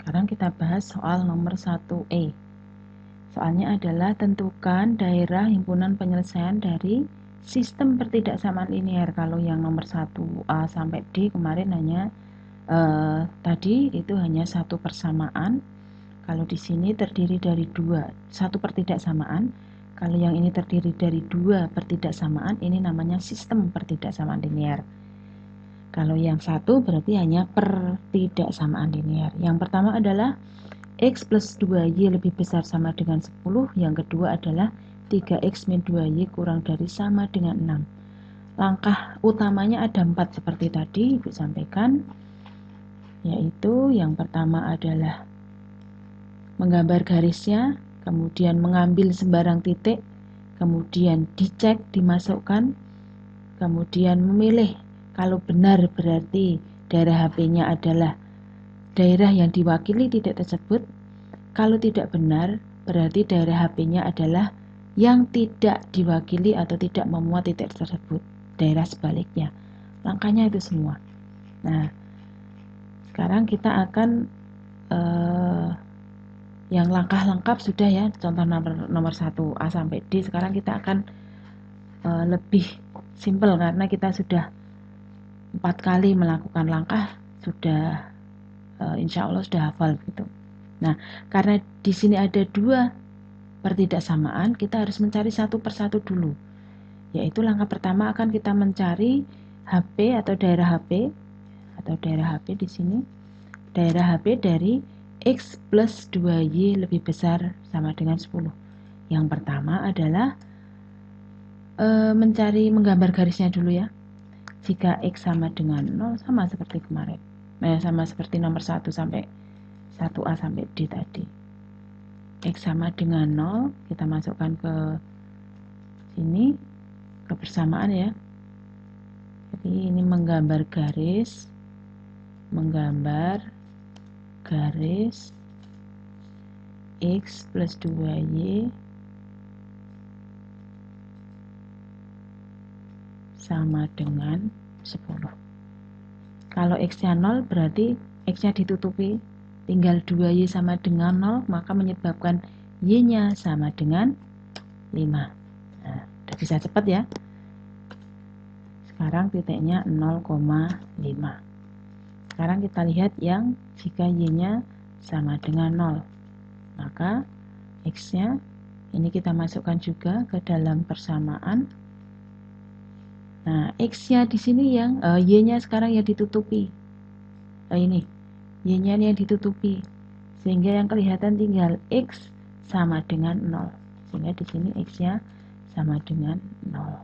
Sekarang kita bahas soal nomor 1E. Soalnya adalah tentukan daerah himpunan penyelesaian dari sistem pertidaksamaan linear. Kalau yang nomor 1A sampai D kemarin hanya tadi itu hanya satu persamaan. Kalau di sini terdiri dari satu pertidaksamaan. Kalau yang ini terdiri dari dua pertidaksamaan, ini namanya sistem pertidaksamaan linear. Kalau yang satu berarti hanya pertidaksamaan linear. Yang pertama adalah X plus 2Y lebih besar sama dengan 10. Yang kedua adalah 3X min 2Y kurang dari sama dengan 6. Langkah utamanya ada 4 seperti tadi Ibu sampaikan, yaitu yang pertama adalah menggambar garisnya, kemudian mengambil sembarang titik, kemudian dicek, dimasukkan, kemudian memilih. Kalau benar berarti daerah HP-nya adalah daerah yang diwakili titik tersebut. Kalau tidak benar, berarti daerah HP-nya adalah yang tidak diwakili atau tidak memuat titik tersebut. Daerah sebaliknya. Langkahnya itu semua. Nah, sekarang kita akan yang langkah lengkap sudah ya, contoh nomor 1A sampai D. Sekarang kita akan lebih simpel karena kita sudah 4 kali melakukan langkah, sudah insya Allah sudah hafal gitu. Nah, karena di sini ada dua pertidaksamaan, kita harus mencari satu persatu dulu. Yaitu langkah pertama akan kita mencari HP atau daerah HP di sini. Daerah HP dari X plus 2Y lebih besar sama dengan 10. Yang pertama adalah menggambar garisnya dulu ya. Jika X sama dengan 0, sama seperti kemarin. Sama seperti nomor 1 sampai 1A sampai D tadi. X sama dengan 0, kita masukkan ke sini, kebersamaan ya. Jadi ini menggambar garis X plus 2Y sama dengan 10. Kalau X-nya 0 berarti X-nya ditutupi, tinggal 2Y sama dengan 0, maka menyebabkan Y-nya sama dengan 5. Nah, udah bisa cepat ya. Sekarang titiknya 0,5. Sekarang kita lihat yang jika Y-nya sama dengan 0. Maka X-nya ini kita masukkan juga ke dalam persamaan. Nah, X-nya di sini yang Y-nya sekarang yang ditutupi. Ini Y-nya yang ditutupi. Sehingga yang kelihatan tinggal X sama dengan 0. Sehingga di sini X-nya sama dengan 0.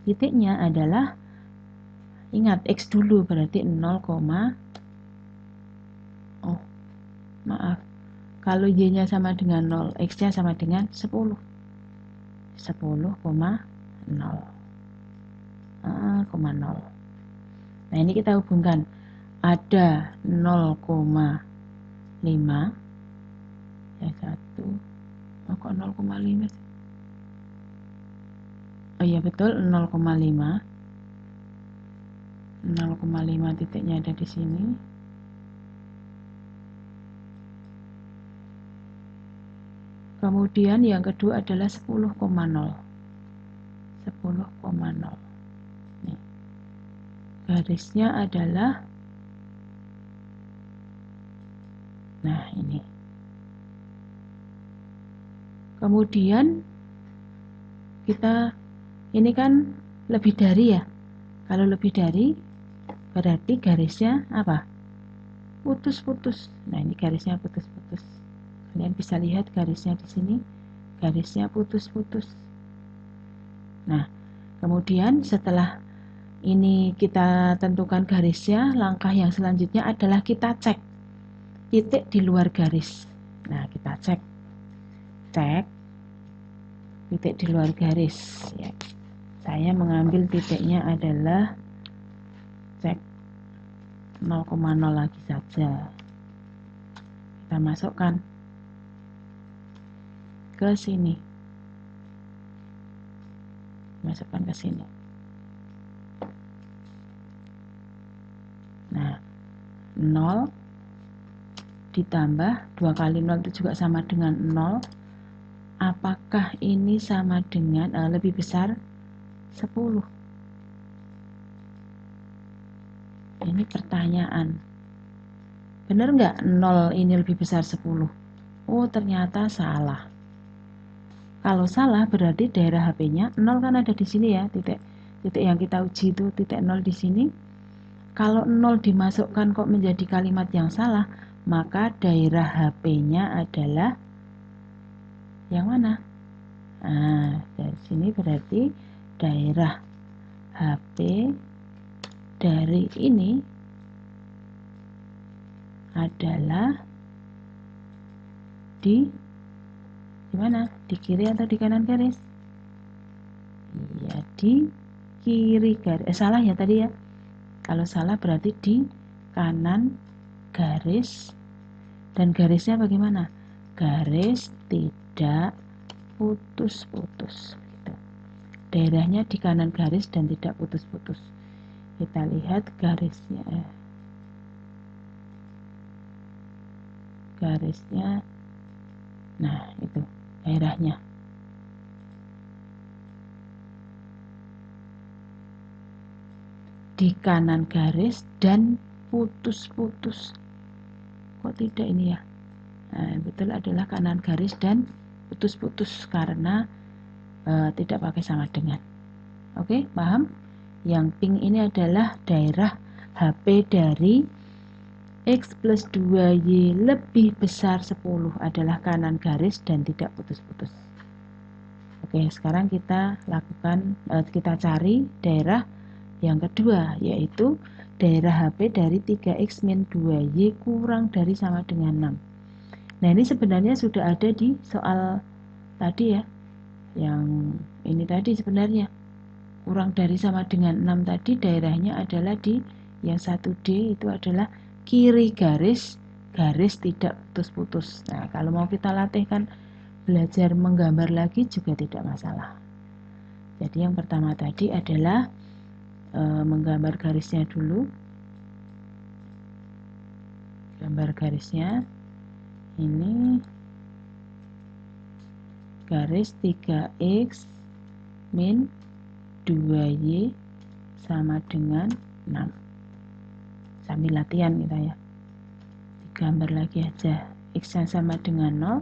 Titiknya adalah, ingat X dulu berarti 0, kalau Y-nya sama dengan 0, X-nya sama dengan 10. 10,0. Nah, ini kita hubungkan. Ada 0,5. Ya, 1. Kok 0,5 sih? Oh iya betul, 0,5. 0,5 titiknya ada di sini. Kemudian yang kedua adalah 10,0. 10,0. Nih. Garisnya adalah, nah ini. Kemudian kita, ini kan lebih dari ya. Kalau lebih dari berarti garisnya apa? Putus-putus. Nah, ini garisnya putus-putus. Kalian bisa lihat garisnya di sini. Garisnya putus-putus. Nah, kemudian setelah ini kita tentukan garisnya, langkah yang selanjutnya adalah kita cek titik di luar garis. Nah, kita cek titik di luar garis ya. Saya mengambil titiknya adalah cek 0,0 lagi saja. Kita masukkan ke sini. Masukkan ke sini. Nah, 0, ditambah 2 kali 0 itu juga sama dengan 0. Apakah ini sama dengan lebih besar 10? Ini pertanyaan. Benar nggak 0 ini lebih besar 10? Oh, ternyata salah. Kalau salah berarti daerah HP-nya 0 kan ada di sini ya, titik yang kita uji itu titik 0 di sini. Kalau 0 dimasukkan kok menjadi kalimat yang salah, maka daerah HP-nya adalah yang mana? Nah, dari sini berarti daerah HP dari ini adalah di mana? Di kiri atau di kanan garis? Iya, di kiri garis. Salah ya tadi ya. Kalau salah berarti di kanan garis. Dan garisnya bagaimana? Garis tidak putus-putus. Gitu. Daerahnya di kanan garis dan tidak putus-putus. Kita lihat garisnya. Garisnya. Nah, itu daerahnya. Di kanan garis dan putus-putus. Kok tidak ini ya? Nah, betul adalah kanan garis dan putus-putus karena tidak pakai sama dengan. Oke, paham? Yang pink ini adalah daerah HP dari X plus 2Y lebih besar 10 adalah kanan garis dan tidak putus-putus. Oke, sekarang kita lakukan, kita cari daerah yang kedua, yaitu daerah HP dari 3X min 2Y kurang dari sama dengan 6. Nah, ini sebenarnya sudah ada di soal tadi ya. Yang ini tadi sebenarnya. Kurang dari sama dengan 6 tadi daerahnya adalah di yang 1D itu adalah kiri garis, garis tidak putus-putus. Nah, kalau mau kita latihkan belajar menggambar lagi juga tidak masalah. Jadi yang pertama tadi adalah menggambar garisnya dulu. Gambar garisnya. Ini garis 3X min 2Y sama dengan 6. Sambil latihan kita ya. Digambar lagi aja. X-nya sama dengan 0.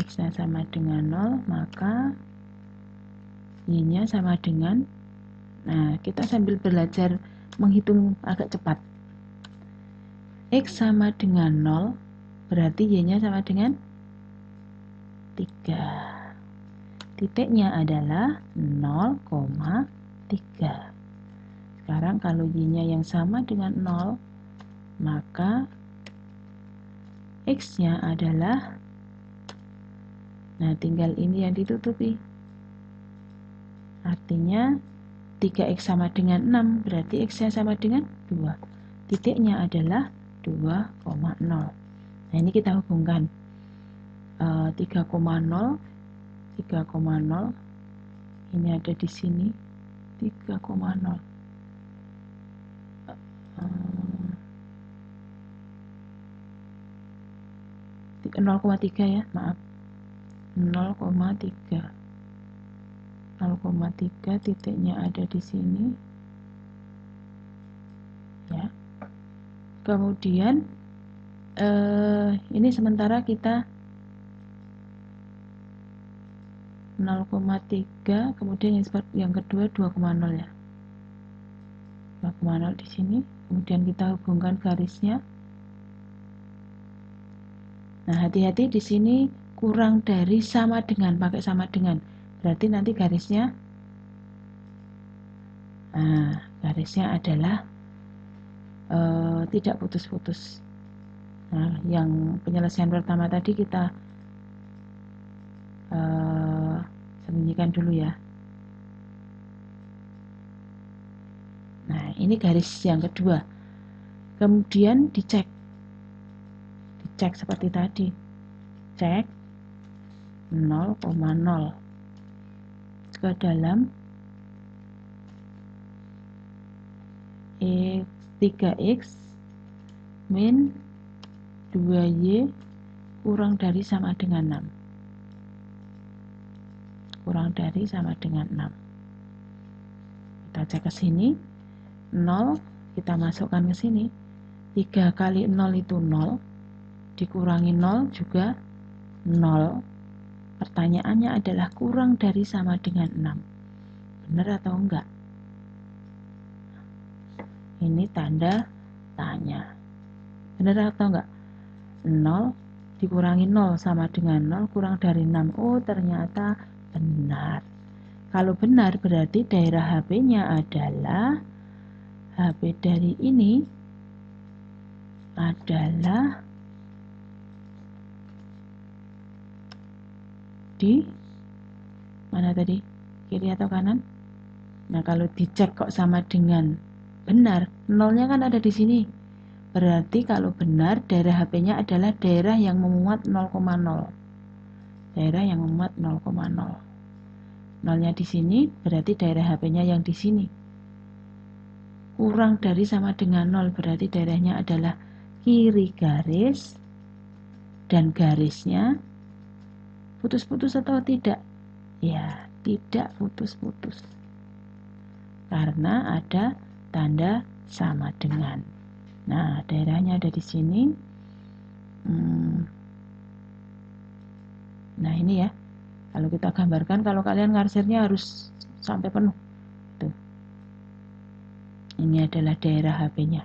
X-nya sama dengan 0, maka Y-nya sama dengan, nah kita sambil belajar menghitung agak cepat. X sama dengan 0, berarti Y-nya sama dengan 3. Titiknya adalah 0,3. Sekarang kalau Y-nya yang sama dengan 0, maka X-nya adalah, nah tinggal ini yang ditutupi. Artinya 3X sama dengan 6, berarti X-nya sama dengan 2. Titiknya adalah 2,0. Nah, ini kita hubungkan 3,0, 3,0. Ini ada di sini 3,0. 0,3 ya, maaf. 0,3. 0,3 titiknya ada di sini ya. Kemudian ini sementara kita 0,3, kemudian yang kedua 2,0 ya. 2,0 di sini, kemudian kita hubungkan garisnya. Nah, hati-hati di sini kurang dari sama dengan, pakai sama dengan. Berarti nanti garisnya, nah, garisnya adalah tidak putus-putus. Nah, yang penyelesaian pertama tadi kita sembunyikan dulu ya. Nah, ini garis yang kedua. Kemudian dicek seperti tadi. Cek 0,0 ke dalam 3X min 2Y kurang dari sama dengan 6. Kurang dari sama dengan 6. Kita cek ke sini. 0 kita masukkan ke sini. 3 kali 0 itu 0. Dikurangi 0 juga 0. Pertanyaannya adalah kurang dari sama dengan 6. Benar atau enggak? Ini tanda tanya. Benar atau enggak? 0 dikurangi 0 sama dengan 0 kurang dari 6. Oh, ternyata benar. Kalau benar berarti daerah HP-nya adalah HP dari ini adalah di mana tadi? Kiri atau kanan? Nah, kalau dicek kok sama dengan benar, nolnya kan ada di sini. Berarti kalau benar daerah HP-nya adalah daerah yang memuat 0,0. Daerah yang memuat 0,0. Nolnya di sini berarti daerah HP-nya yang di sini. Kurang dari sama dengan 0 berarti daerahnya adalah kiri garis dan garisnya putus-putus atau tidak? Ya, tidak putus-putus. Karena ada tanda sama dengan. Nah, daerahnya ada di sini. Nah, ini ya. Kalau kita gambarkan, kalau kalian ngarsirnya harus sampai penuh. Tuh. Ini adalah daerah HP-nya.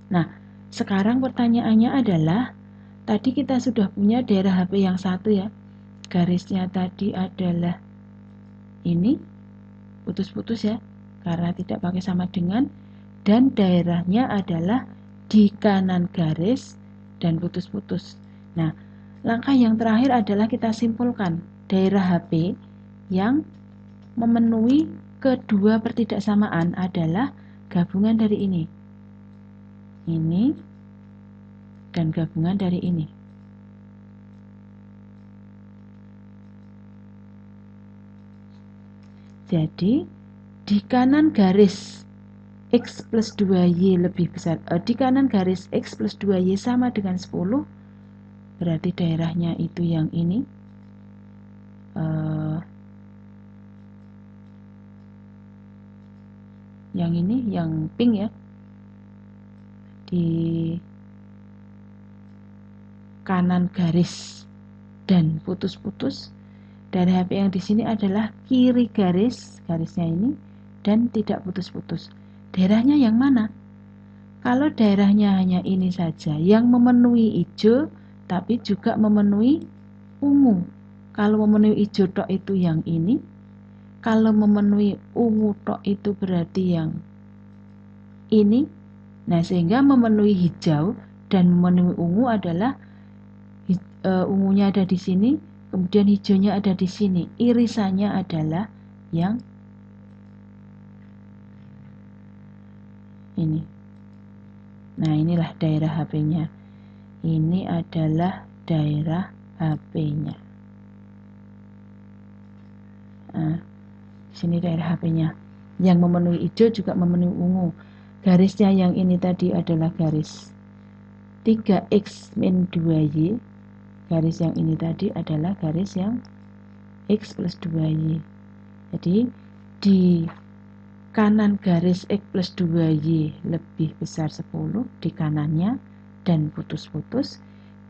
Nah, sekarang pertanyaannya adalah, tadi kita sudah punya daerah HP yang satu ya. Garisnya tadi adalah ini, putus-putus ya, karena tidak pakai sama dengan, dan daerahnya adalah di kanan garis dan putus-putus. Nah, langkah yang terakhir adalah kita simpulkan daerah HP yang memenuhi kedua pertidaksamaan adalah gabungan dari ini dan gabungan dari ini. Jadi di kanan garis X plus 2Y lebih besar, di kanan garis X plus 2Y sama dengan 10, berarti daerahnya itu yang ini. Yang ini, yang pink ya. Di kanan garis dan putus-putus, daerah HP yang di sini adalah kiri garis, garisnya ini, dan tidak putus-putus. Daerahnya yang mana? Kalau daerahnya hanya ini saja, yang memenuhi hijau, tapi juga memenuhi ungu. Kalau memenuhi hijau tok itu yang ini. Kalau memenuhi ungu tok itu berarti yang ini. Nah, sehingga memenuhi hijau dan memenuhi ungu adalah ungunya ada di sini, kemudian hijaunya ada di sini. Irisannya adalah yang ini. Nah, inilah daerah HP-nya. Ini adalah daerah HP-nya. Nah, sini daerah HP-nya. Yang memenuhi hijau juga memenuhi ungu. Garisnya yang ini tadi adalah garis 3X min 2Y. Garis yang ini tadi adalah garis yang X plus 2Y. Jadi, di kanan garis X plus 2Y lebih besar 10 di kanannya dan putus-putus,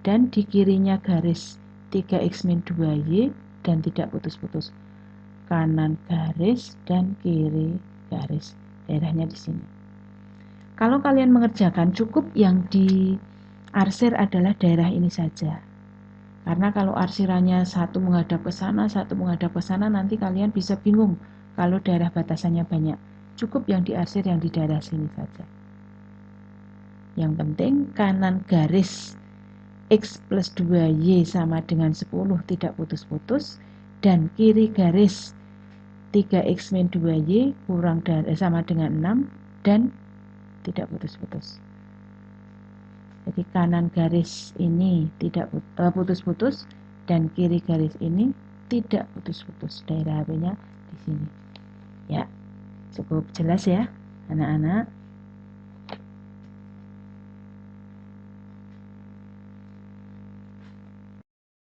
dan di kirinya garis 3X min 2Y dan tidak putus-putus. Kanan garis dan kiri garis, daerahnya di sini. Kalau kalian mengerjakan, cukup yang diarsir adalah daerah ini saja. Karena kalau arsirannya satu menghadap ke sana, satu menghadap ke sana, nanti kalian bisa bingung kalau daerah batasannya banyak. Cukup yang diarsir yang di daerah sini saja. Yang penting kanan garis X plus 2Y sama dengan 10 tidak putus-putus, dan kiri garis 3X min 2Y kurang dari sama dengan 6 dan tidak putus-putus. Jadi kanan garis ini tidak putus-putus dan kiri garis ini tidak putus-putus. Daerah HP-nya di sini. Ya, cukup jelas ya, anak-anak.